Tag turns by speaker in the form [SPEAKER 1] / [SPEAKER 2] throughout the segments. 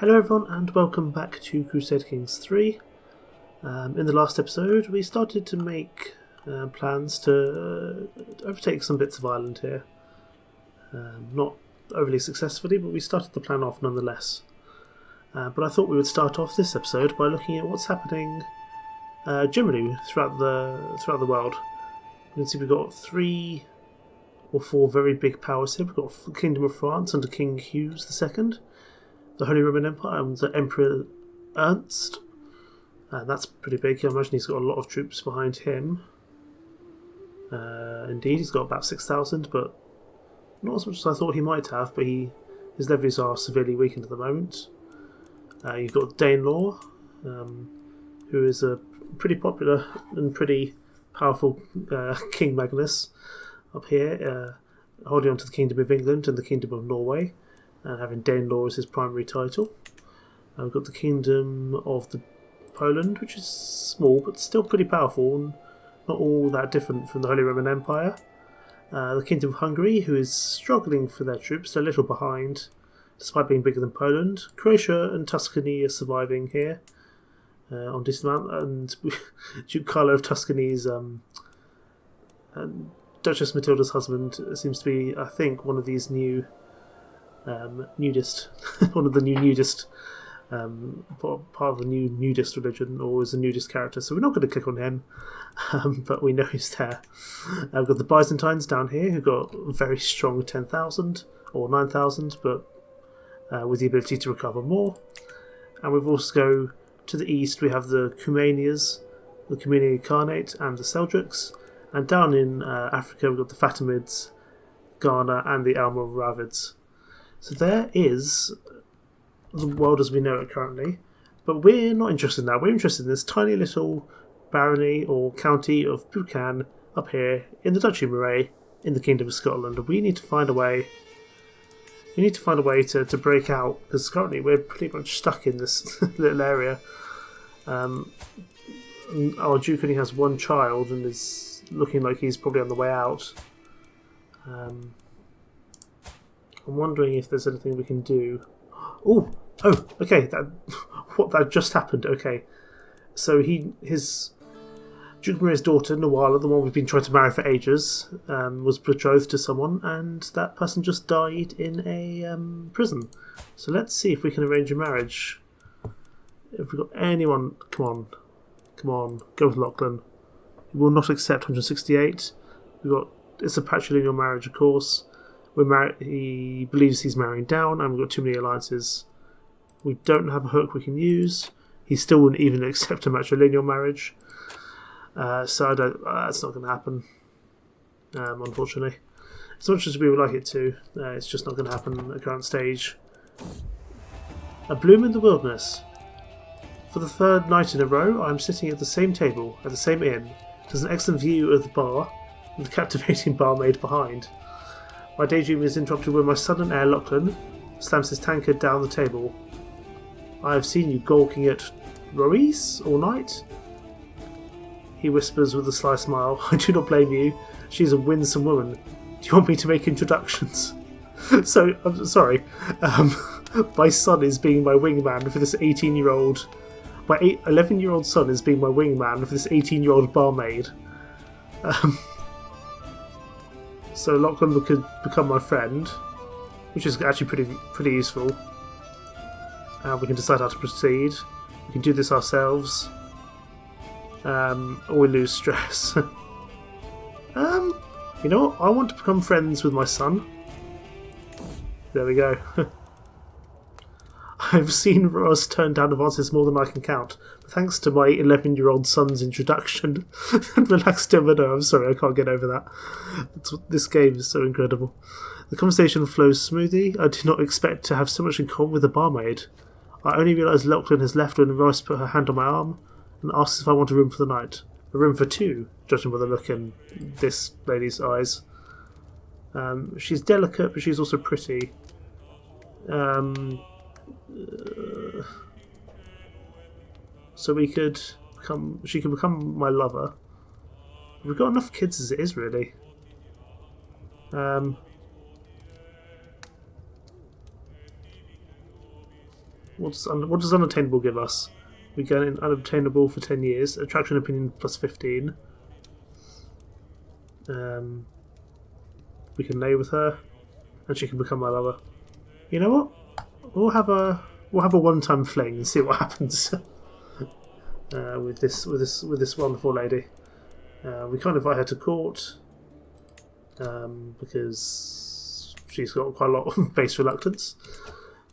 [SPEAKER 1] Hello everyone and welcome back to Crusader Kings 3. In the last episode we started to make plans to overtake some bits of Ireland here. Not overly successfully, but we started the plan off nonetheless. But I thought we would start off this episode by looking at what's happening generally throughout the world. You can see we've got 3 or 4 very big powers here. We've got the Kingdom of France under King Hugh II, the Holy Roman Empire under Emperor Ernst. That's pretty big. I imagine he's got a lot of troops behind him. Indeed, he's got about 6,000, but not as much as I thought he might have, but his levies are severely weakened at the moment. You've got Danelaw, who is a pretty popular and pretty powerful King Magnus up here, holding on to the Kingdom of England and the Kingdom of Norway, and having Danelaw as his primary title. We've got the Kingdom of Poland, which is small but still pretty powerful and not all that different from the Holy Roman Empire. The Kingdom of Hungary, who is struggling for their troops, they're a little behind despite being bigger than Poland. Croatia and Tuscany are surviving here on decent amount, and Duke Carlo of Tuscany's Duchess Matilda's husband seems to be, I think, one of these new nudist, one of the new nudist, part of the new nudist religion, or is a nudist character, so we're not going to click on him, but we know he's there. We've got the Byzantines down here, who've got a very strong 10,000 or 9,000, but with the ability to recover more. And we've also go to the east, we have the Cumanias, the Cumanian Khanate, and the Seljuks, and down in Africa we've got the Fatimids, Ghana, and the Almoravids. So there is the world as we know it currently, but we're not interested in that. We're interested in this tiny little barony or county of Buchanan up here in the Duchy of Moray in the Kingdom of Scotland. We need to find a way. We need to find a way to break out, because currently we're pretty much stuck in this little area. Our Duke only has one child and is looking like he's probably on the way out. I'm wondering if there's anything we can do. Oh, okay. That just happened. Okay, so his Duke of Moray's daughter, Nawala, the one we've been trying to marry for ages, was betrothed to someone, and that person just died in a prison. So let's see if we can arrange a marriage. If we've got anyone, come on, go with Lachlan. He will not accept 168. It's a patrilineal marriage, of course. He believes he's marrying down, and we've got too many alliances. We don't have a hook we can use. He still wouldn't even accept a matrilineal marriage. So that's not going to happen, unfortunately. As much as we would like it to, it's just not going to happen at the current stage. A bloom in the wilderness. For the 3rd night in a row, I'm sitting at the same table, at the same inn. There's an excellent view of the bar, and the captivating barmaid behind. My daydream is interrupted when my son and heir Lachlan slams his tankard down the table. I have seen you gawking at Roes all night, he whispers with a sly smile. I do not blame you. She's a winsome woman. Do you want me to make introductions? So, I'm sorry. My son is being my wingman for this 18-year-old... My 11-year-old son is being my wingman for this 18-year-old barmaid. So Lachlan could become my friend, which is actually pretty useful. We can decide how to proceed. We can do this ourselves. Or we lose stress. You know what? I want to become friends with my son. There we go. I've seen Ross turn down advances more than I can count, but thanks to my 11-year-old son's introduction and relaxed him. No, I'm sorry, I can't get over that. This game is so incredible. The conversation flows smoothly. I did not expect to have so much in common with the barmaid. I only realised Lachlan has left when Ross put her hand on my arm and asks if I want a room for the night. A room for 2, judging by the look in this lady's eyes. She's delicate, but she's also pretty. So she could become my lover. We've got enough kids as it is, really. What does unattainable give us? We get an unobtainable for 10 years. Attraction opinion plus 15. We can lay with her, and she can become my lover. You know what? We'll have a one-time fling and see what happens with this wonderful lady. We can't invite her to court because she's got quite a lot of base reluctance.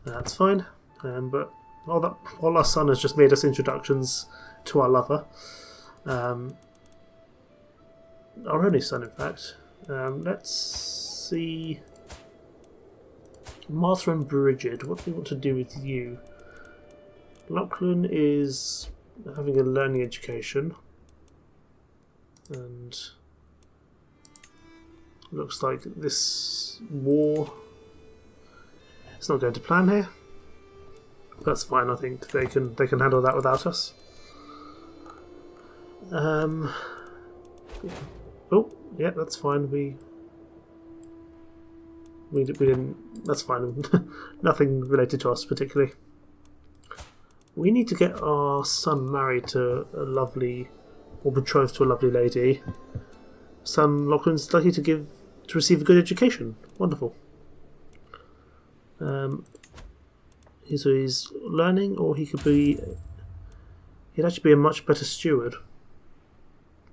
[SPEAKER 1] That's fine. But while our son has just made us introductions to our lover, our only son, in fact. Let's see. Martha and Bridget, what do we want to do with you? Lachlan is having a learning education, and looks like this war is not going to plan here. That's fine. I think they can handle that without us. Oh, yeah, that's fine. We didn't. That's fine. Nothing related to us particularly. We need to get our son married to a lovely, or betrothed to a lovely lady. Son Lachlan's lucky to receive a good education. Wonderful. So he's learning, or he'd actually be a much better steward.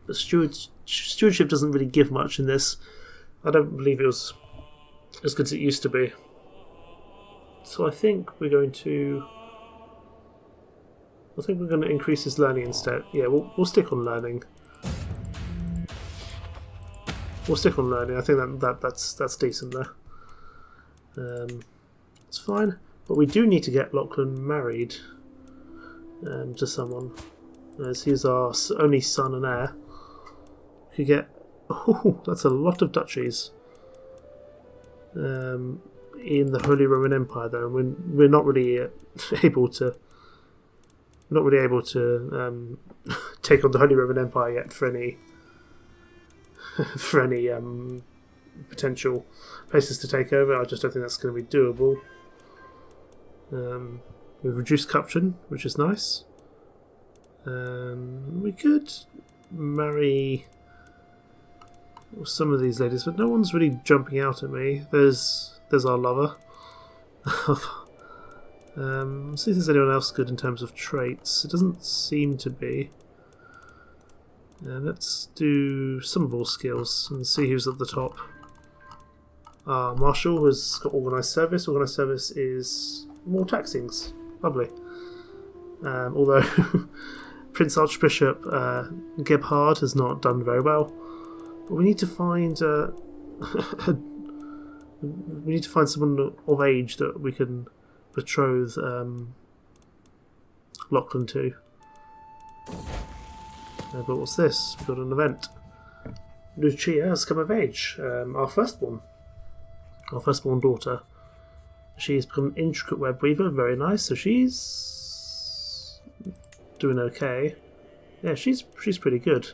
[SPEAKER 1] But stewardship doesn't really give much in this. I don't believe it was as good as it used to be. So I think we're going to increase his learning instead. Yeah, we'll stick on learning. We'll stick on learning. I think that's decent there. It's fine. But we do need to get Lachlan married to someone, as he's our only son and heir. We could get... Oh, that's a lot of duchies in the Holy Roman Empire, though. We're not really able to... We're not really able to take on the Holy Roman Empire yet for any potential places to take over. I just don't think that's going to be doable. We've reduced corruption, which is nice. We could marry some of these ladies, but no one's really jumping out at me. There's our lover. See if there's anyone else good in terms of traits. It doesn't seem to be. Let's do some of all skills and see who's at the top. Marshall has got organised service. Organised service is more taxings. Lovely. Although Prince Archbishop Gebhard has not done very well. But we need to find someone of age that we can betroth Lachlan to. But what's this? We've got an event. Lucia has come of age. Our firstborn daughter. She's become an intricate web weaver. Very nice. So she's doing okay. Yeah, she's pretty good.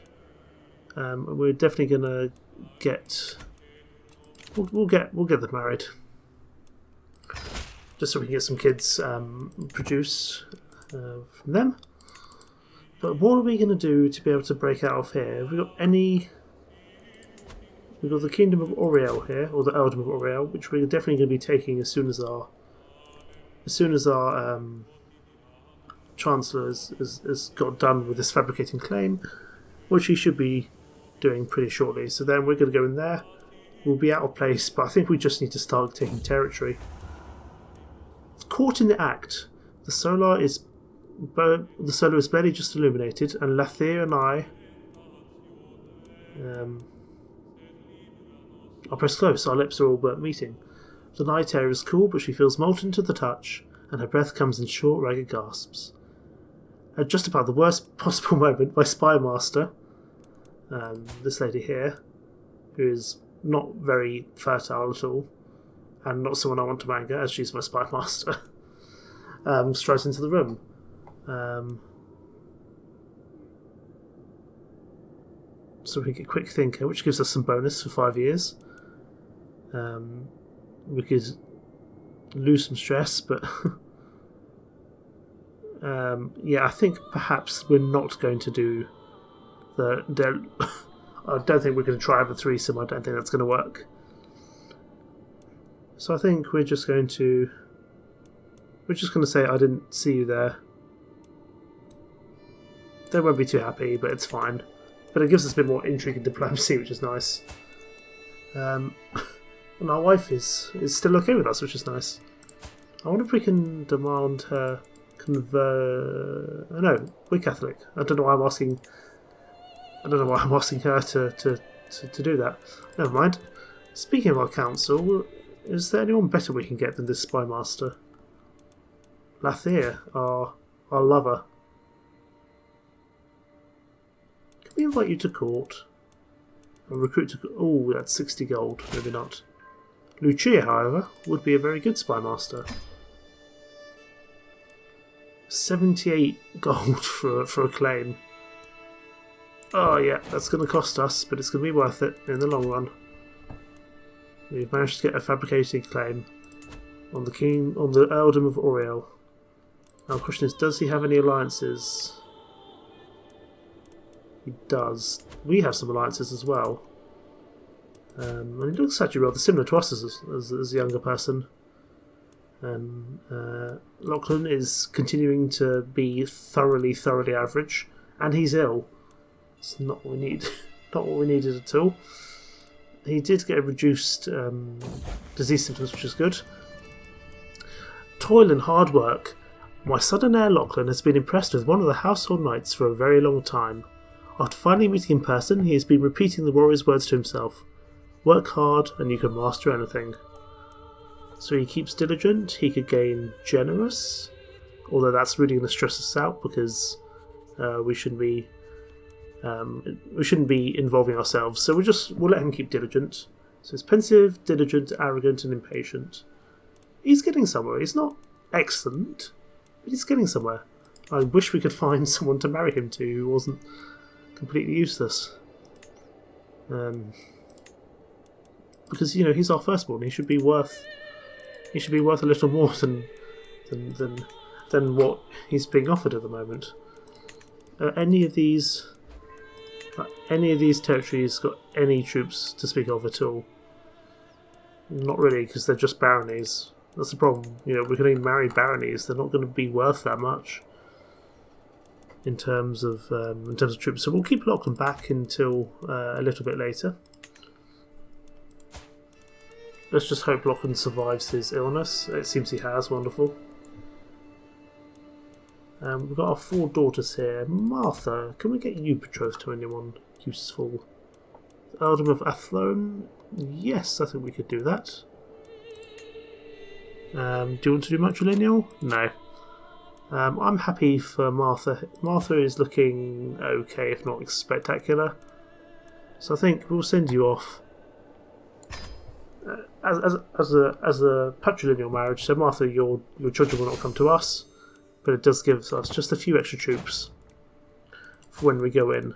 [SPEAKER 1] We're definitely gonna get. We'll get them married. Just so we can get some kids produced from them. But what are we going to do to be able to break out of here? Have we got any... We've got the Kingdom of Oriel here, or the Earldom of Oriel, which we're definitely going to be taking as soon as our Chancellor has got done with this fabricating claim, which he should be doing pretty shortly. So then we're going to go in there. We'll be out of place, but I think we just need to start taking territory. Caught in the act. The solar is barely just illuminated, and Lathier and I are pressed close. Our lips are all but meeting. The night air is cool, but she feels molten to the touch, and her breath comes in short, ragged gasps. At just about the worst possible moment, my spy master, this lady here, who is not very fertile at all, and not someone I want to anger, as she's my spy master, strides into the room. So we get Quick Thinker, which gives us some bonus for 5 years. We could lose some stress, but Yeah, I think perhaps we're not going to do the I don't think we're going to try the threesome. I don't think that's going to work. So I think we're just going to say I didn't see you there. They won't be too happy, but it's fine. But it gives us a bit more intrigue and diplomacy, which is nice. And our wife is still okay with us, which is nice. I wonder if we can demand her convert. No, we're Catholic. I don't know why I'm asking her to do that. Never mind. Speaking of our council, is there anyone better we can get than this spy master? Lathier, our lover. Can we invite you to court? And recruit to... Oh, that's 60 gold. Maybe not. Lucia, however, would be a very good spy master. 78 gold for a claim. Oh yeah, that's going to cost us, but it's going to be worth it in the long run. We've managed to get a fabricated claim on the Earldom of Oriel. Now the question is, does he have any alliances? He does. We have some alliances as well. And he looks actually rather similar to us as a younger person. Lachlan is continuing to be thoroughly average, and he's ill. It's not what we need. Not what we needed at all. He did get reduced disease symptoms, which is good. Toil and hard work. My son and heir Lachlan has been impressed with one of the household knights for a very long time. After finally meeting in person, he has been repeating the warrior's words to himself. Work hard and you can master anything. So he keeps diligent. He could gain generous, although that's really going to stress us out because we shouldn't be involving ourselves. So we'll let him keep diligent. So he's pensive, diligent, arrogant, and impatient. He's getting somewhere. He's not excellent, but he's getting somewhere. I wish we could find someone to marry him to who wasn't completely useless. Because he's our firstborn. He should be worth a little more than what he's being offered at the moment. Any of these territories got any troops to speak of at all? Not really, because they're just baronies. That's the problem. We can only marry baronies. They're not going to be worth that much in terms of troops. So we'll keep Lachlan back until a little bit later. Let's just hope Lachlan survives his illness. It seems he has. Wonderful. We've got our 4 daughters here. Martha, can we get you betrothed to anyone useful? Earldom of Athlone? Yes, I think we could do that. Do you want to do matrilineal? No. I'm happy for Martha. Martha is looking okay, if not spectacular. So I think we'll send you off as a patrilineal marriage. So Martha, your children will not come to us, but it does give us just a few extra troops for when we go in,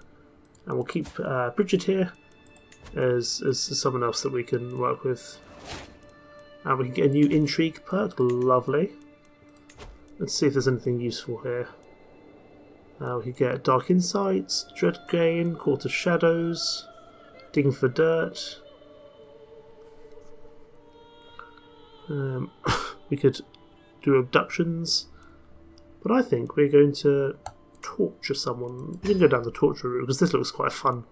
[SPEAKER 1] and we'll keep Bridget here as someone else that we can work with. And we can get a new intrigue perk. Lovely. Let's see if there's anything useful here. We could get Dark Insights, Dread Gain, Court of Shadows, Digging for Dirt. We could do abductions, but I think we're going to torture someone. We can go down the torture route because this looks quite fun.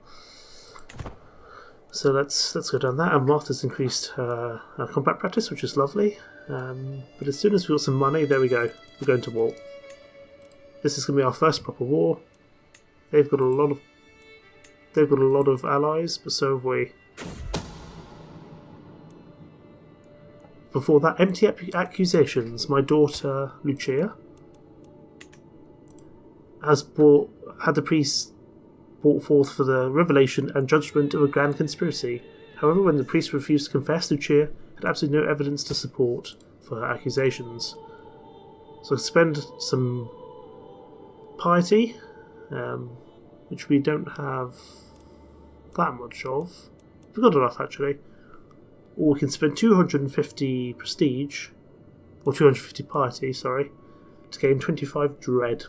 [SPEAKER 1] So let's go down that. And Martha's increased her combat practice, which is lovely. But as soon as we've got some money, there we go. We're going to war. This is going to be our first proper war. They've got a lot of allies, but so have we. Before that, empty accusations. My daughter Lucia had the priest brought forth for the revelation and judgment of a grand conspiracy. However, when the priest refused to confess, Lucia had absolutely no evidence to support for her accusations. So spend some piety, which we don't have that much of. We've got enough actually. Or we can spend 250 prestige, or 250 piety, sorry, to gain 25 dread.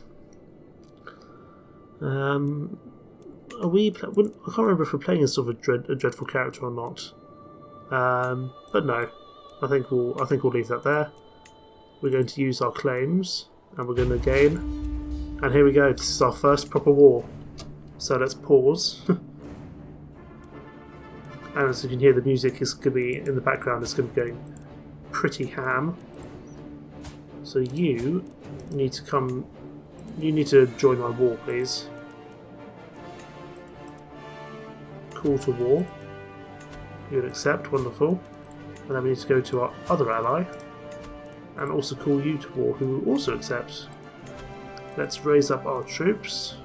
[SPEAKER 1] Are we? I can't remember if we're playing as sort of a dreadful character or not. But no, I think we'll leave that there. We're going to use our claims, and we're going to gain. And here we go. This is our first proper war. So let's pause. And as you can hear, the music is going to be in the background. It's going to be going pretty ham. So you need to come. You need to join my war, please. Call to war. You'll accept. Wonderful. And then we need to go to our other ally and also call you to war, who will also accept. Let's raise up our troops.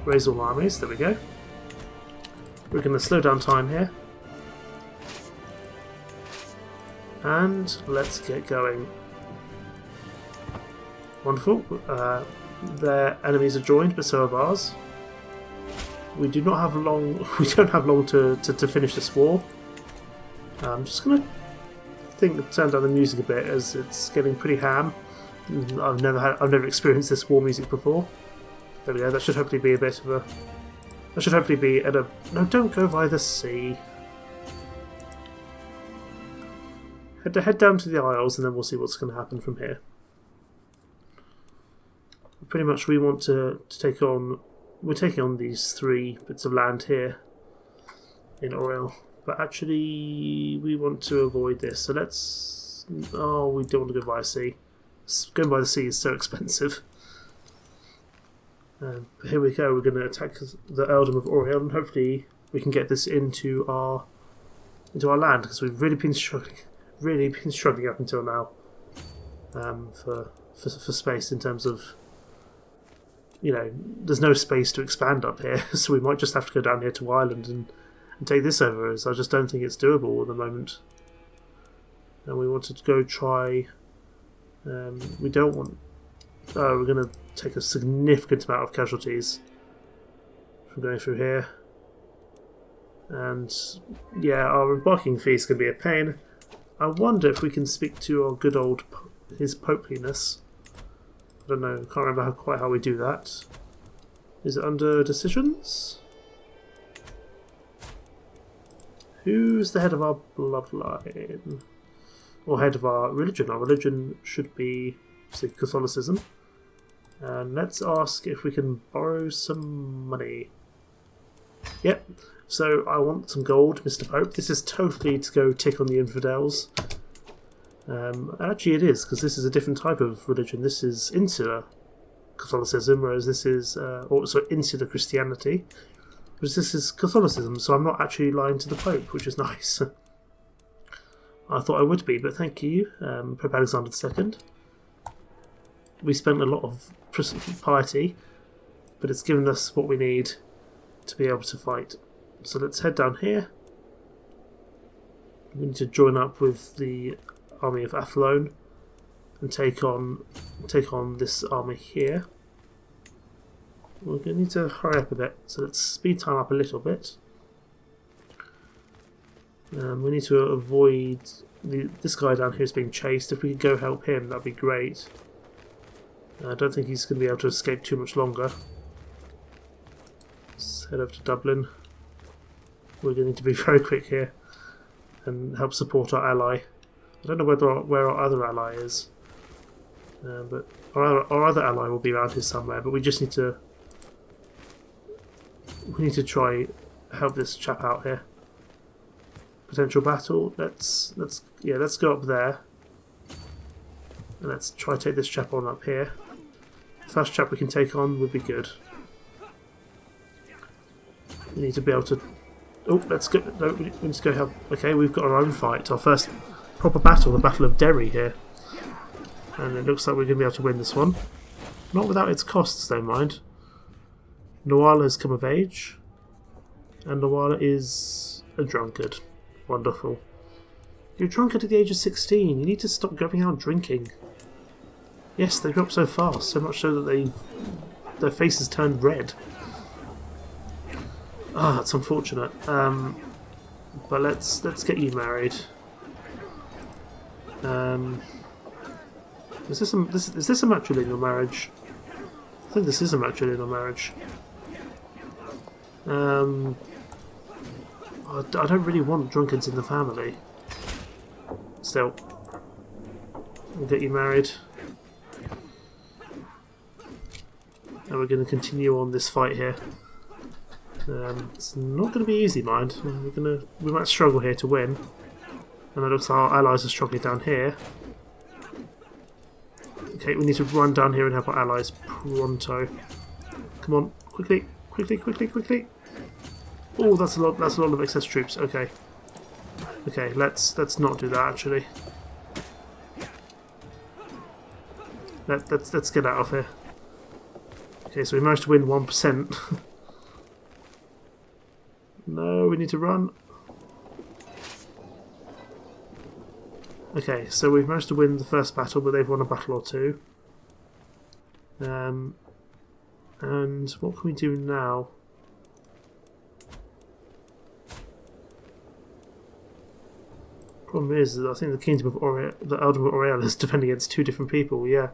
[SPEAKER 1] Raise all armies. There we go. We're going to slow down time here. And let's get going. Wonderful. Their enemies are joined, but so have ours. We do not have long. We don't have long to finish this war. I'm just going to turn down the music a bit, as it's getting pretty ham. I've never experienced this war music before. There we go. That should hopefully be a bit of a. That should hopefully be at a. No, don't go by the sea. Head down to the Isles, and then we'll see what's going to happen from here. Pretty much, we want to take on. We're taking on these 3 bits of land here in Oriel, but actually we want to avoid this. So let's. Oh, we don't want to go by the sea. Going by the sea is so expensive. Here we go. We're going to attack the Earldom of Oriel, and hopefully we can get this into our land, because we've really been struggling up until now for space in terms of. There's no space to expand up here, so we might just have to go down here to Ireland and take this over, as I just don't think it's doable at the moment. And we wanted to go try. We don't want. We're going to take a significant amount of casualties from going through here. And yeah, our embarking fee is going to be a pain. I wonder if we can speak to our good old His Popeliness. I don't know, can't remember quite how we do that. Is it under decisions? Who's the head of our bloodline? Or head of our religion? Our religion should be, say, Catholicism. And let's ask if we can borrow some money. Yep. So I want some gold, Mr. Pope. This is totally to go tick on the infidels. Actually it is, because this is a different type of religion. This is insular Catholicism, whereas this is also insular Christianity, whereas this is Catholicism, so I'm not actually lying to the Pope, which is nice. I thought I would be, but thank you, Pope Alexander II. We spent a lot of piety, but it's given us what we need to be able to fight. So let's head down here. We need to join up with the army of Athlone and take on this army here. We're going to need to hurry up a bit, so let's speed time up a little bit. We need to avoid this guy down here is being chased. If we could go help him, that'd be great. I don't think he's going to be able to escape too much longer. Let's head over to Dublin. We're going to need to be very quick here and help support our ally. I don't know where our other ally is, but our other ally will be around here somewhere. But we just need to try help this chap out here. Potential battle. Let's go up there, and let's try to take this chap on up here. The first chap we can take on would be good. We need to be able to. Oh, let's go. No, we need to go help. Okay, we've got our own fight. Our first proper battle, the Battle of Derry here. And it looks like we're going to be able to win this one. Not without its costs, though, mind. Noala has come of age. And Noala is a drunkard. Wonderful. You're a drunkard at the age of 16. You need to stop going out drinking. Yes, they drop so fast, so much so that their faces turned red. Ah, it's unfortunate. But let's get you married. Is this a matrilineal marriage? I think this is a matrilineal marriage. I don't really want drunkards in the family. Still, we'll get you married. And we're going to continue on this fight here. It's not going to be easy, mind. We might struggle here to win. And it looks like our allies are struggling down here. Okay, we need to run down here and help our allies pronto. Come on, quickly, quickly, quickly, quickly. Oh, that's a lot of excess troops. Okay. Okay, let's not do that actually. Let's get out of here. Okay, so we managed to win 1%. No, we need to run. Okay, so we've managed to win the first battle, but they've won a battle or two. And what can we do now? Problem is that I think the Kingdom of Oriel, the Eldom of Oriel, is defending against two different people. Yeah.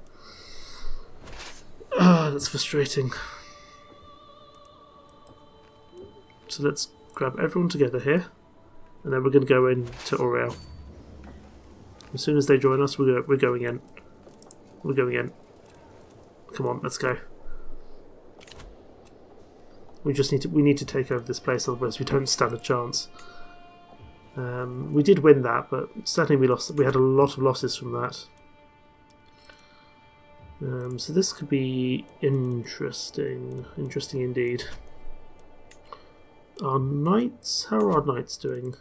[SPEAKER 1] Ah, that's frustrating. So let's grab everyone together here, and then we're going to go into Oriel. As soon as they join us, we're going in. We're going in. Come on, let's go. We need to take over this place, otherwise we don't stand a chance. We did win that, but certainly we had a lot of losses from that. So this could be interesting. Interesting indeed. Our knights? How are our knights doing?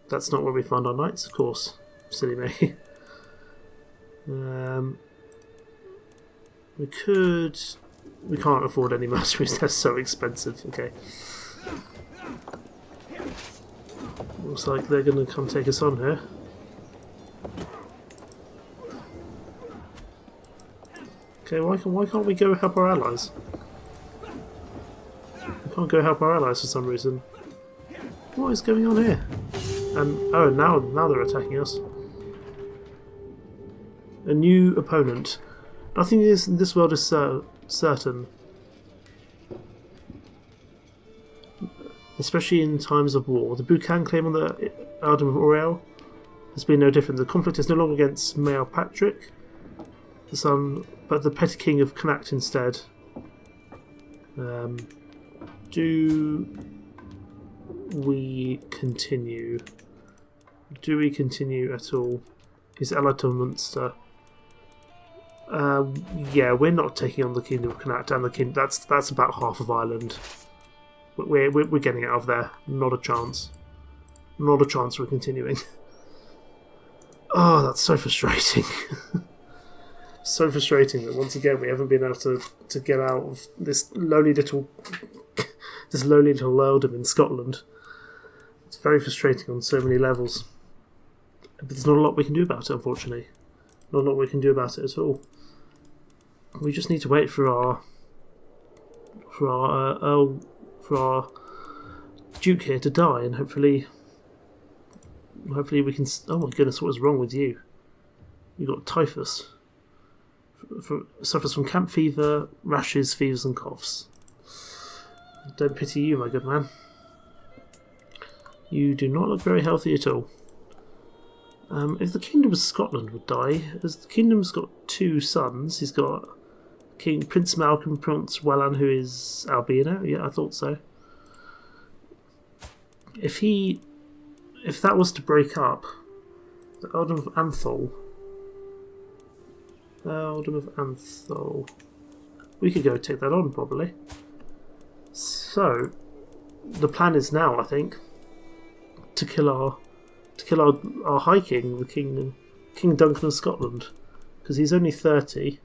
[SPEAKER 1] That's not where we find our knights, of course. Silly me. We can't afford any mercenaries, they're so expensive. Okay. Looks like they're going to come take us on here. Okay, why can't we go help our allies? We can't go help our allies for some reason. What is going on here? Oh, now they're attacking us. A new opponent. Nothing in this world is certain. Especially in times of war. The Buchanan claim on the Eldom of Oriel has been no different. The conflict is no longer against Mayor Patrick, the son, but the petty king of Connacht instead. Do we continue? Do we continue at all? He's allied to Munster. Yeah, we're not taking on the Kingdom of Connacht and the King. That's about half of Ireland. We're getting out of there. Not a chance. Not a chance we're continuing. Oh, that's so frustrating. So frustrating that once again we haven't been able to get out of this lowly little earldom in Scotland. It's very frustrating on so many levels. But there's not a lot we can do about it, unfortunately. Not a lot we can do about it at all. We just need to wait for our Duke here to die, and hopefully we can. Oh my goodness, what is wrong with you? You got typhus. Suffers from camp fever, rashes, fevers, and coughs. Don't pity you, my good man. You do not look very healthy at all. If the Kingdom of Scotland would die, as the kingdom's got two sons, he's got Prince Malcolm, Prince Wellan, who is albino. Yeah, I thought so. If that was to break up, the Eldom of Anthol. We could go take that on probably. So the plan is now, I think, to kill our High King, the King Duncan of Scotland, because he's only 30.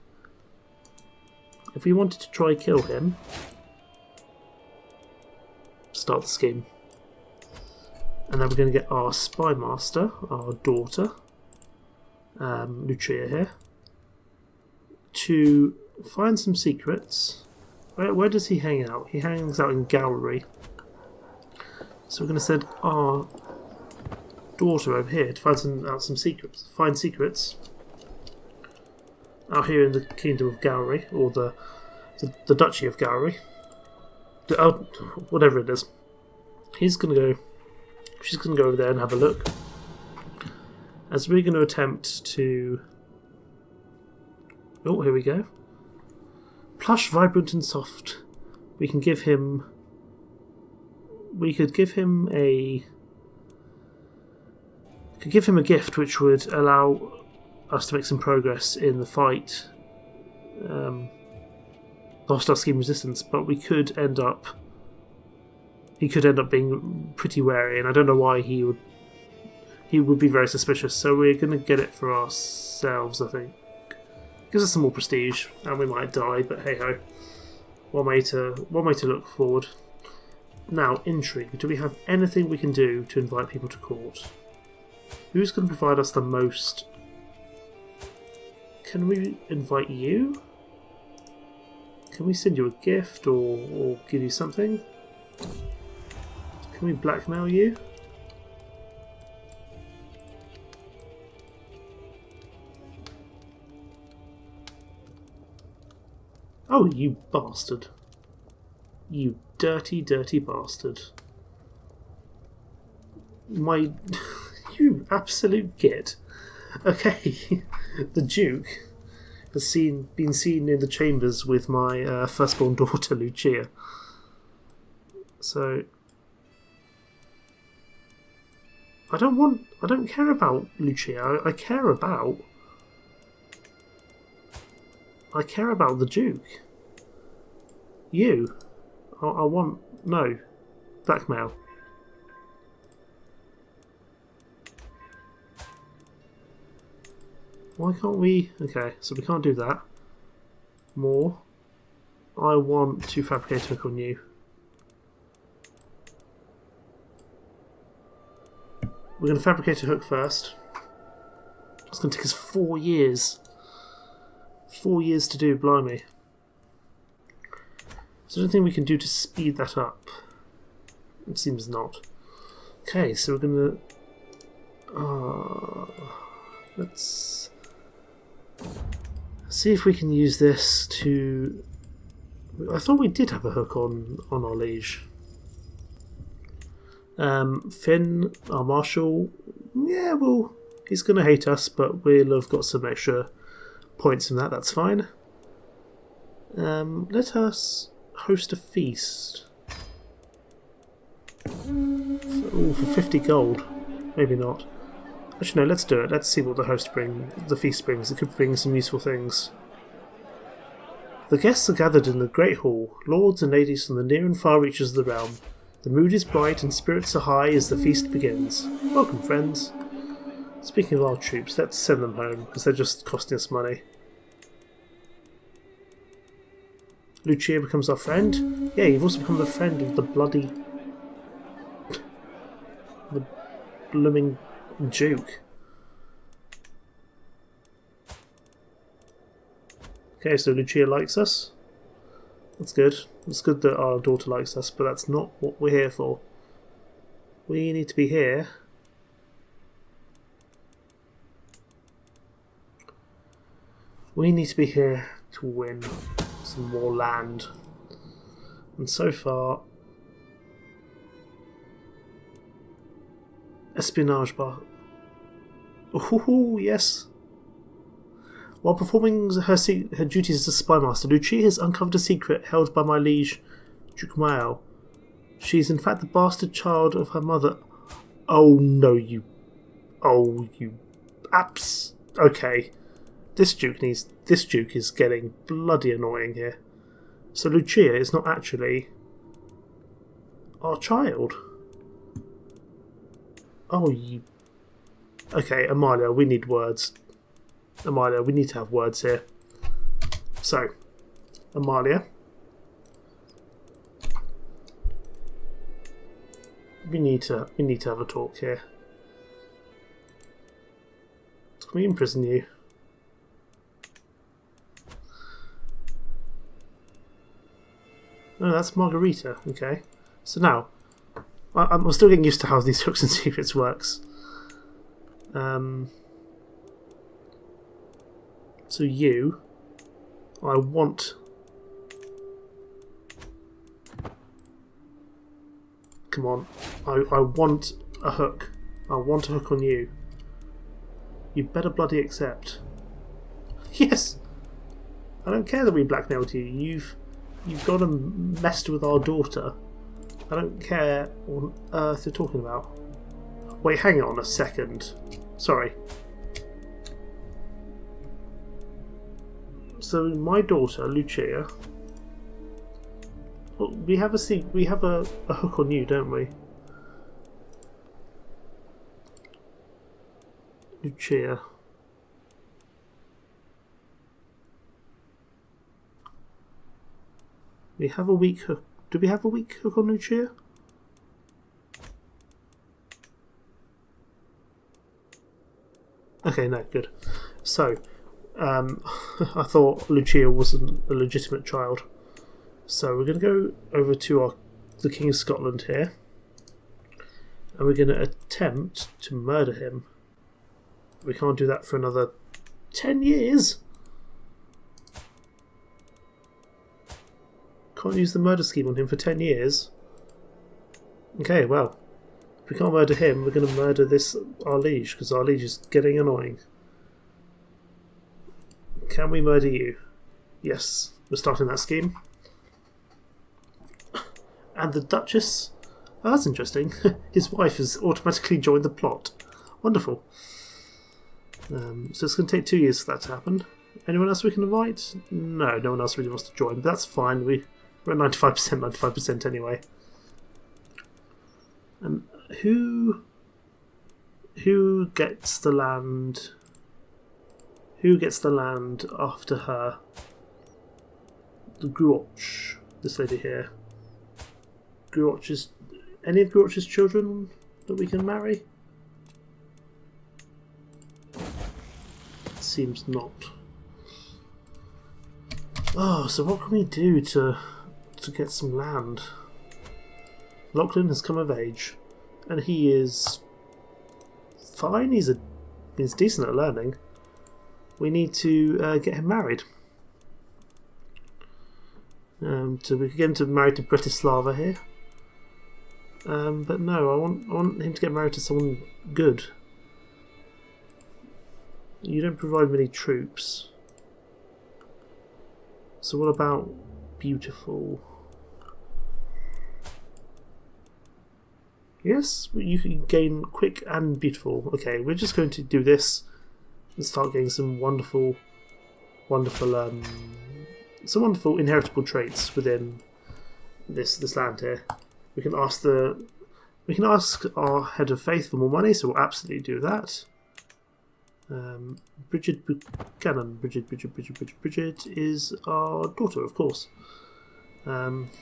[SPEAKER 1] If we wanted to try kill him, start the scheme. And then we're going to get our spy master, our daughter, Lucia here, to find some secrets. Where does he hang out? He hangs out in Gowrie. So we're going to send our daughter over here to find some secrets. Find secrets. out here in the Kingdom of Gowrie, or the Duchy of Gowrie. Whatever it is. She's going to go over there and have a look. As we're going to attempt to... Oh, here we go. Plush, vibrant and soft. We could give him a gift which would allow us to make some progress in the fight. The hostile scheme resistance, but he could end up being pretty wary, and I don't know why he would be very suspicious. So we're going to get it for ourselves, I think. Gives us some more prestige, and we might die, but hey ho. One way to look forward. Now, intrigue. Do we have anything we can do to invite people to court? Who's going to provide us the most? Can we invite you? Can we send you a gift or give you something? Can we blackmail you? Oh, you bastard. You dirty, dirty bastard. You absolute git. Okay, the Duke has been seen in the chambers with my firstborn daughter, Lucia. So... I don't care about Lucia. I care about the Duke. You. I want... No. Blackmail. Why can't we... Okay, so we can't do that. More. I want to fabricate a hook on you. We're going to fabricate a hook first. It's going to take us 4 years. 4 years to do, blimey. Is there anything we can do to speed that up? It seems not. Okay, so we're going to... let's see if we can use this to... I thought we did have a hook on our liege. Finn, our marshal, yeah, well, he's going to hate us, but we'll have got some extra points from that, that's fine. Let us host a feast. For 50 gold. Maybe not. Actually, no, let's do it. Let's see what the feast brings. It could bring some useful things. The guests are gathered in the great hall, lords and ladies from the near and far reaches of the realm. The mood is bright and spirits are high as the feast begins. Welcome, friends. Speaking of our troops, let's send them home, because they're just costing us money. Lucia becomes our friend. Yeah, you've also become the friend of the bloody... the blooming Duke. Okay, so Lucia likes us. That's good. It's good that our daughter likes us, but that's not what we're here for. We need to be here. We need to be here to win some more land. And so far... Espionage bar. Oh, yes. While performing her duties as a spy master, Lucia has uncovered a secret held by my liege, Duke of Moray. She is in fact the bastard child of her mother. Oh no, you... Oh, you... Apps... Okay. This Duke is getting bloody annoying here. So Lucia is not actually our child. Oh, you... Okay, Amalia, we need words. Amalia, we need to have words here. So, Amalia. We need to have a talk here. Can we imprison you? No, that's Margarita. Okay. So now, I'm still getting used to how these hooks and secrets works. So So you, I want... Come on. I want a hook. I want a hook on you. You better bloody accept. Yes! I don't care that we blackmailed you. You've gone and messed with our daughter. I don't care what on earth you're talking about. Wait, hang on a second. Sorry. So my daughter, Lucia... Well, we have a hook on you, don't we? Lucia. We have a weak hook. Do we have a weak hook on Lucia? Okay, no, good. So, I thought Lucia wasn't a legitimate child. So we're going to go over to the King of Scotland here. And we're going to attempt to murder him. We can't do that for another 10 years. Can't use the murder scheme on him for 10 years. Okay, well, if we can't murder him, we're going to murder our liege, because our liege is getting annoying. Can we murder you? Yes, we're starting that scheme. And the Duchess... Oh, that's interesting. His wife has automatically joined the plot. Wonderful. So it's going to take 2 years for that to happen. Anyone else we can invite? No, no one else really wants to join, but that's fine. We're at 95% anyway. And who gets the land? Who gets the land after her? The Gruoch, this lady here. Any of Gruoch's children that we can marry? Seems not. Oh, so what can we do to get some land? Lachlan has come of age, and he is fine. He's decent at learning. We need to get him married. So we can get him to marry to Bretislava here. But no, I want him to get married to someone good. You don't provide many troops. So what about beautiful? Yes, you can gain quick and beautiful. Okay, we're just going to do this and start getting some wonderful inheritable traits within this land here. We can ask our head of faith for more money, so we'll absolutely do that. Bridget Buchanan. Bridget is our daughter, of course. Thank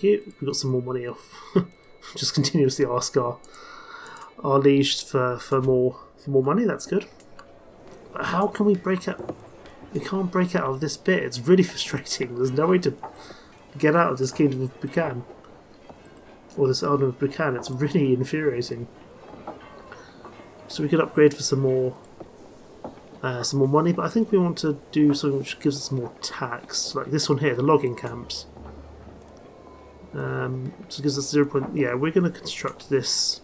[SPEAKER 1] you. We got some more money off. Just continuously ask our liege for more money. That's good. But how can we break out? We can't break out of this bit. It's really frustrating. There's no way to get out of this kingdom of Buchanan or this earldom of Buchanan. It's really infuriating. So we could upgrade for some more money, but I think we want to do something which gives us more tax, like this one here, the logging camps. So it gives us 0. Yeah, we're going to construct this.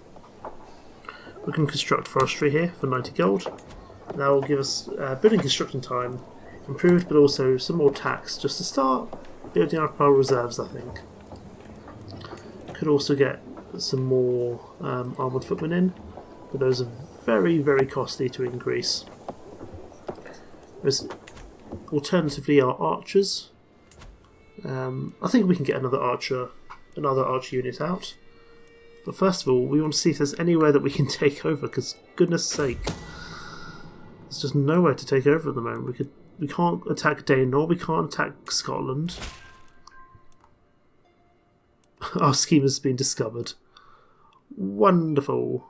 [SPEAKER 1] We can construct forestry here for 90 gold. That will give us building construction time improved, but also some more tax just to start building up our reserves, I think. Could also get some more armoured footmen in, but those are very, very costly to increase. There's alternatively our archers. I think we can get another archer unit out. But first of all, we want to see if there's anywhere that we can take over, because goodness sake, there's just nowhere to take over at the moment. We can't attack Daenor, we can't attack Scotland. Our scheme has been discovered. Wonderful.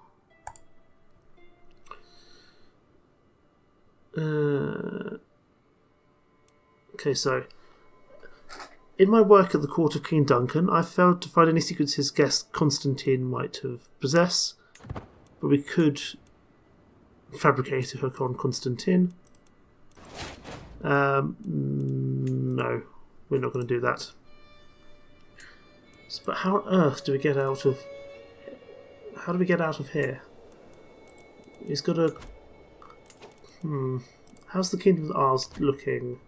[SPEAKER 1] Okay, so in my work at the court of King Duncan, I failed to find any secrets his guest Constantine might have possessed, but we could fabricate a hook on Constantine. No, we're not going to do that. But how on earth do we get out of... How do we get out of here? He's got a... How's the Kingdom of Ours looking?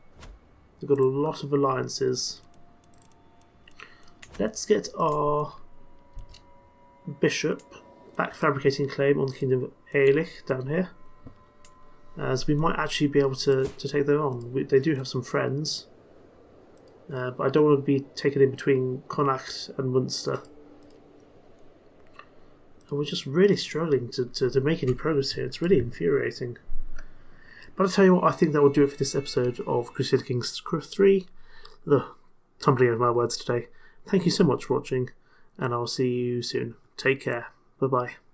[SPEAKER 1] They've got a lot of alliances. Let's get our bishop back fabricating claim on the Kingdom of Aelich down here. As we might actually be able to take them on. They do have some friends. But I don't want to be taken in between Connacht and Munster. And we're just really struggling to make any progress here. It's really infuriating. But I'll tell you what, I think that will do it for this episode of Crusader Kings 3. Tumbling over my words today. Thank you so much for watching, and I'll see you soon. Take care. Bye-bye.